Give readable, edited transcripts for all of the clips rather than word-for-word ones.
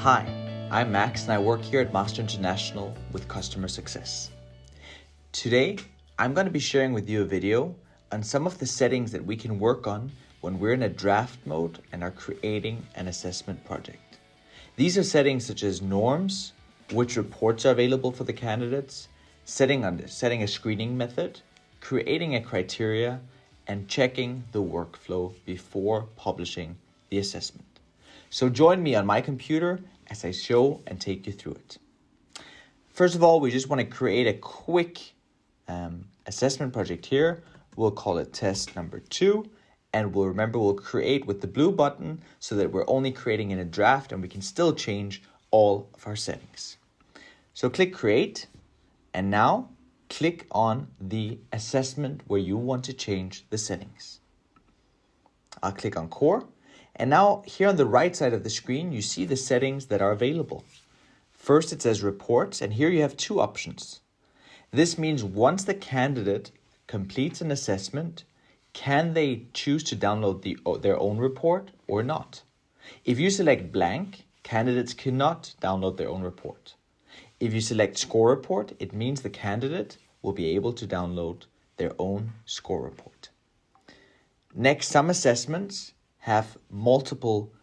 Hi, I'm Max and I work here at Master International with customer success. Today, I'm going to be sharing with you a video on some of the settings that we can work on when we're in a draft mode and are creating an assessment project. These are settings such as norms, which reports are available for the candidates, setting a screening method, creating a criteria, and checking the workflow before publishing the assessment. So join me on my computer as I show and take you through it. First of all, we just want to create a quick assessment project here. We'll call it test number 2. And we'll create with the blue button so that we're only creating in a draft and we can still change all of our settings. So click create and now click on the assessment where you want to change the settings. I'll click on core. And now here on the right side of the screen, you see the settings that are available. First, it says reports, and here you have two options. This means once the candidate completes an assessment, can they choose to download their own report or not? If you select blank, candidates cannot download their own report. If you select score report, it means the candidate will be able to download their own score report. Next, some assessments have multiple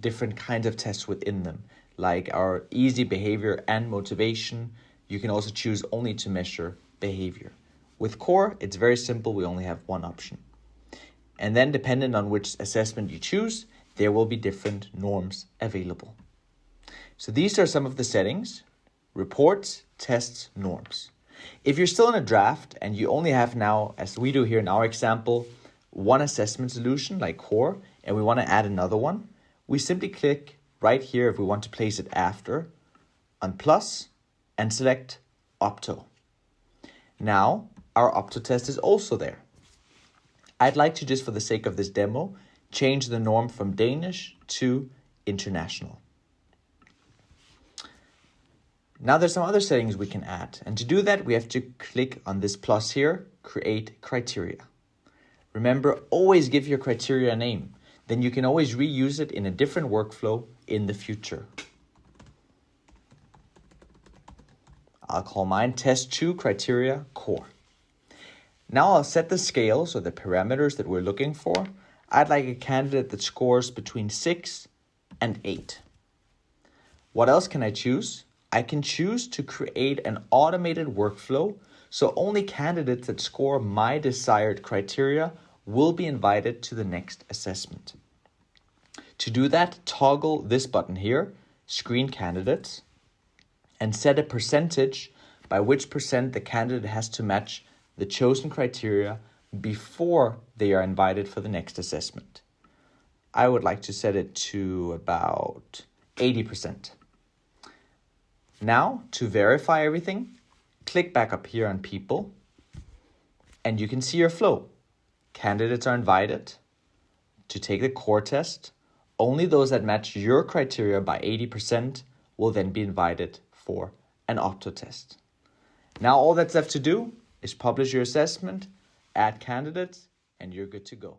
different kinds of tests within them, like our easy behavior and motivation. You can also choose only to measure behavior. With core, it's very simple. We only have one option. And then depending on which assessment you choose, there will be different norms available. So these are some of the settings: reports, tests, norms. If you're still in a draft and you only have now, as we do here in our example, one assessment solution like core, and we want to add another one, we simply click right here if we want to place it after on plus and select Opto. Now our Opto test is also there. I'd like to, just for the sake of this demo, change the norm from Danish to international. Now there's some other settings we can add, and to do that we have to click on this plus here, create criteria. Remember, always give your criteria a name. Then you can always reuse it in a different workflow in the future. I'll call mine test 2 criteria core. Now I'll set the scale, so the parameters that we're looking for. I'd like a candidate that scores between 6 and 8. What else can I choose? I can choose to create an automated workflow, so only candidates that score my desired criteria will be invited to the next assessment. To do that, toggle this button here, Screen Candidates, and set a percentage by which percent the candidate has to match the chosen criteria before they are invited for the next assessment. I would like to set it to about 80%. Now, to verify everything, click back up here on People, and you can see your flow. Candidates are invited to take the core test. Only those that match your criteria by 80% will then be invited for an Opto test. Now all that's left to do is publish your assessment, add candidates, and you're good to go.